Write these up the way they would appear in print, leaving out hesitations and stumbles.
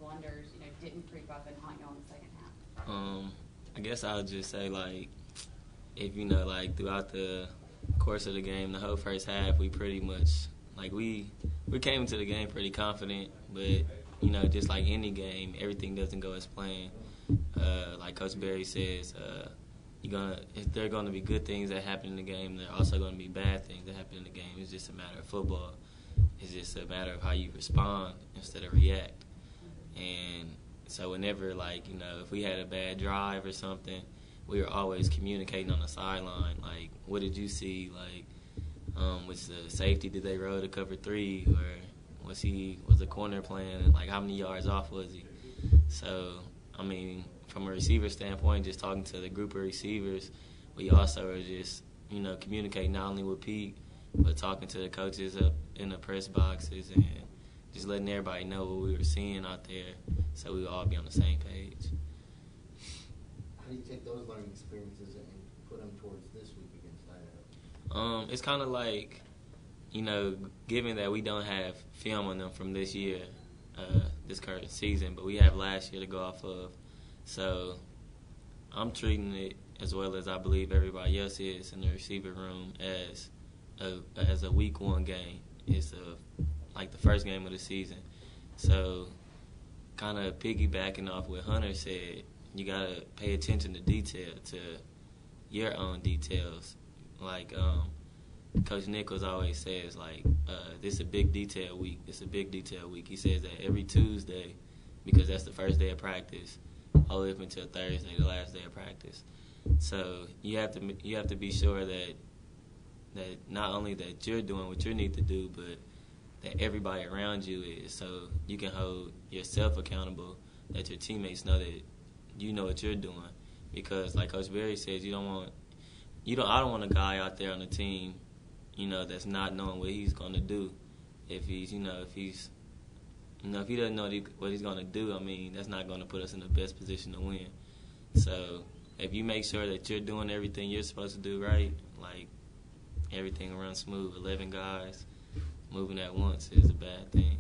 blunders, didn't creep up and haunt you on the second half? I guess I would just say, like, if, like, throughout the course of the game, the whole first half, we pretty much, like, we came into the game pretty confident, but, just like any game, everything doesn't go as planned. Like Coach Berry says, there are going to be good things that happen in the game. There are also going to be bad things that happen in the game. It's just a matter of football. It's just a matter of how you respond instead of react. And so whenever, like, if we had a bad drive or something, we were always communicating on the sideline. Like, what did you see? Like, was the safety, did they roll to cover 3? Or was the corner playing? Like, how many yards off was he? So, I mean, from a receiver standpoint, just talking to the group of receivers, we also are just, communicating not only with Pete, but talking to the coaches up in the press boxes and just letting everybody know what we were seeing out there so we would all be on the same page. How do you take those learning experiences and put them towards this week against Idaho? It's kind of like, given that we don't have film on them from this year, this current season, but we have last year to go off of. So I'm treating it as well as I believe everybody else is in the receiver room as a week 1 game. It's like the first game of the season. So kind of piggybacking off what Hunter said, you got to pay attention to detail, to your own details. Like Coach Nichols always says, like, this is a big detail week. It's a big detail week. He says that every Tuesday, because that's the first day of practice, all the way up until Thursday, the last day of practice. So you have to be sure that not only that you're doing what you need to do, but that everybody around you is, so you can hold yourself accountable, that your teammates know that you know what you're doing. Because like Coach Berry says, I don't want a guy out there on the team, that's not knowing what he's going to do. If he doesn't know what he's going to do, I mean, that's not going to put us in the best position to win. So if you make sure that you're doing everything you're supposed to do right, like everything runs smooth, 11 guys moving at once is a bad thing.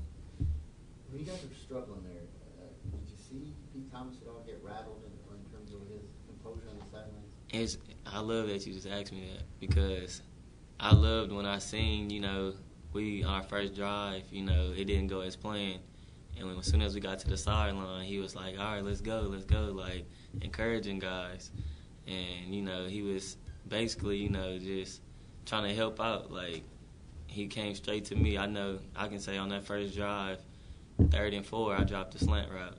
When you guys are struggling there, did you see Pete Thomas at all get rattled in terms of his composure on the sidelines? I love that you just asked me that, because I loved when I seen, our first drive, it didn't go as planned. And as soon as we got to the sideline, he was like, all right, let's go, like encouraging guys. And, he was basically, just trying to help out. Like, he came straight to me. I know I can say on that first drive, 3rd and 4, I dropped the slant route.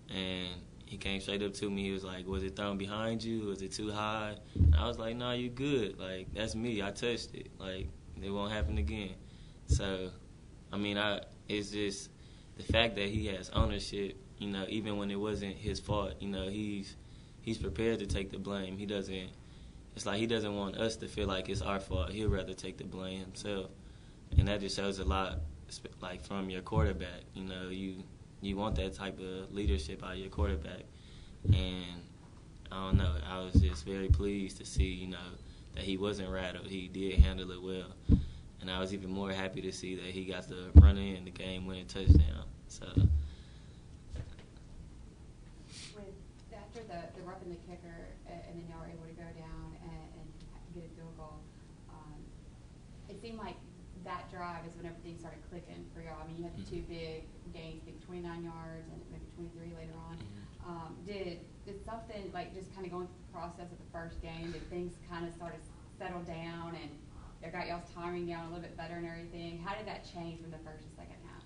And he came straight up to me. He was like, was it thrown behind you? Was it too high? And I was like, no, you good. Like, that's me. I touched it. Like, it won't happen again. So, I mean, it's just the fact that he has ownership, even when it wasn't his fault, he's prepared to take the blame. It's like he doesn't want us to feel like it's our fault. He'd rather take the blame himself. And that just shows a lot, like, from your quarterback. You want that type of leadership out of your quarterback. And I don't know, I was just very pleased to see, that he wasn't rattled. He did handle it well. And I was even more happy to see that he got the run in the game-winning touchdown. So after the roughing the kicker, and then y'all were able to go down and get a field goal, it seemed like that drive is when everything started clicking for y'all. I mean, you had the 2 big gains, big 29 yards and maybe 23 later on. Did something, like, just kind of going through the process of the first game, did things kind of start to settle down and it got y'all's timing down a little bit better and everything? How did that change from the first and second half?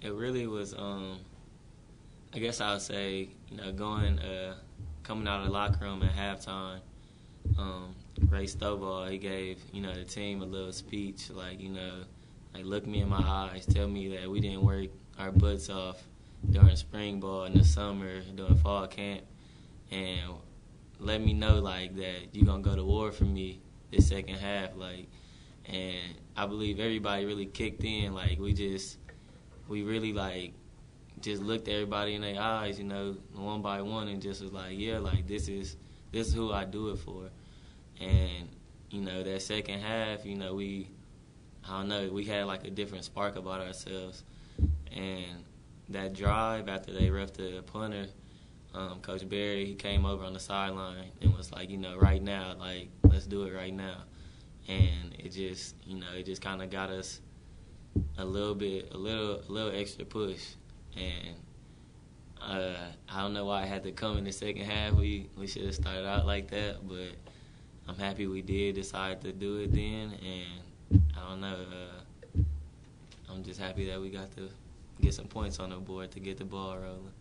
It really was, I guess I would say, coming out of the locker room at halftime, Ray Stovall, he gave, the team a little speech, like look me in my eyes, tell me that we didn't work our butts off during spring ball in the summer, during fall camp, and let me know, like, that you're going to go to war for me this second half, like, and I believe everybody really kicked in, like, we really, like, just looked at everybody in their eyes, one by one, and just was like, yeah, like, this is who I do it for. And, that second half, we had, like, a different spark about ourselves. And that drive after they roughed the punter, Coach Barry, he came over on the sideline and was like, right now, like, let's do it right now. And it just kind of got us a little extra push. And I don't know why it had to come in the second half. We should have started out like that, but I'm happy we did decide to do it then. And I don't know, I'm just happy that we got to get some points on the board to get the ball rolling.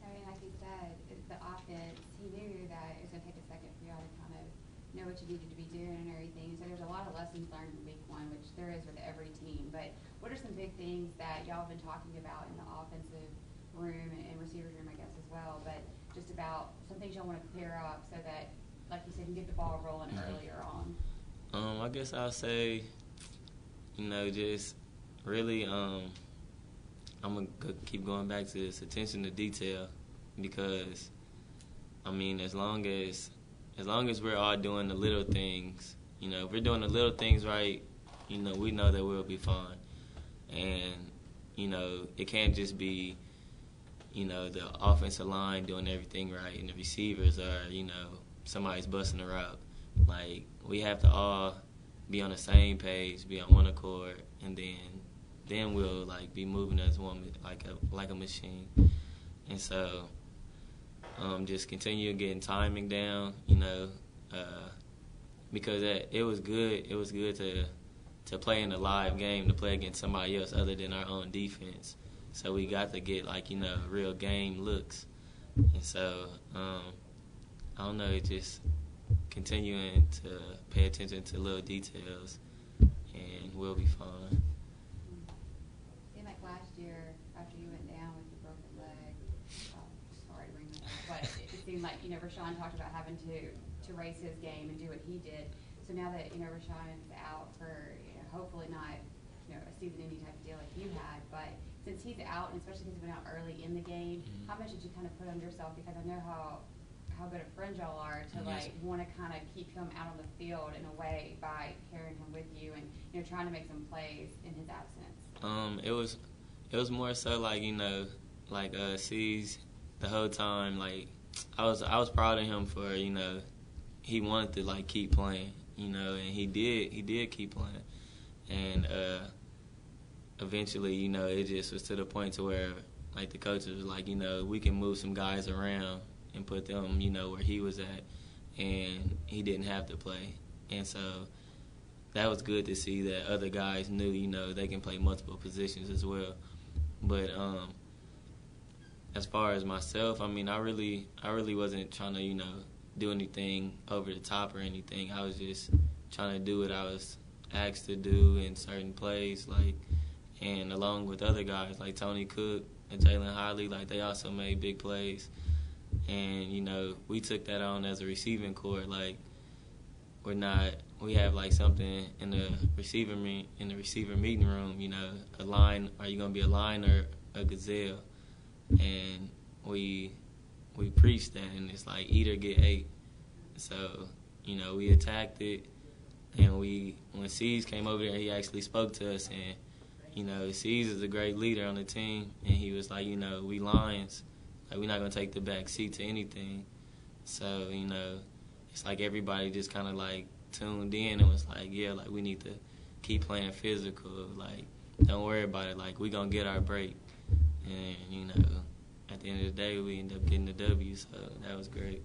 I mean, like you said, the offense, he knew that it was going to take a second for y'all to kind of know what you needed to be doing and everything. So there's a lot of lessons learned in week one, which there is with every team. But what are some big things that y'all have been talking about in the offensive room and receivers room, I guess, as well, but just about some things y'all want to clear up so that, like you said, you can get the ball rolling earlier on? I guess I'll say, just really, I'm going to keep going back to this attention to detail because, I mean, as long as we're all doing the little things, if we're doing the little things right, we know that we'll be fine. And, it can't just be, the offensive line doing everything right and the receivers are, somebody's busting a route. Like, we have to all be on the same page, be on one accord, and then we'll like be moving as one, like a machine. And so, just continue getting timing down, because it was good. It was good to play in a live game, to play against somebody else other than our own defense. So we got to get real game looks. And so, I don't know, it just continuing to pay attention to little details, and we'll be fine. Seemed like last year, after you went down with your broken leg, sorry to bring that up, but it seemed like, Rashawn talked about having to raise his game and do what he did. So now that, Rashawn is out for, hopefully not, a season-ending type of deal like you had, but since he's out, and especially because he went out early in the game, how much did you kind of put on yourself? Because I know how good of friends y'all are to want to kind of keep him out on the field in a way by carrying him with you and trying to make some plays in his absence. It was more so C's the whole time. Like I was proud of him for he wanted to keep playing, and he did keep playing, and eventually it just was to the point to where the coaches was like we can move some guys around and put them, where he was at, and he didn't have to play. And so that was good to see that other guys knew, they can play multiple positions as well. But as far as myself, I mean, I really wasn't trying to, do anything over the top or anything. I was just trying to do what I was asked to do in certain plays, and along with other guys like Tony Cook and Jalen Hodley, they also made big plays. And, we took that on as a receiving corps. We have something in the receiver meeting room, a line, are you going to be a line or a gazelle? And we preached that, and it's eat or get ate. So, we attacked it, and when C's came over there, he actually spoke to us, and, C's is a great leader on the team, and he was like, we Lions. We're not going to take the back seat to anything. So, it's everybody just kind of tuned in and was we need to keep playing physical. Don't worry about it. We're going to get our break. And, at the end of the day, we end up getting the W, so that was great.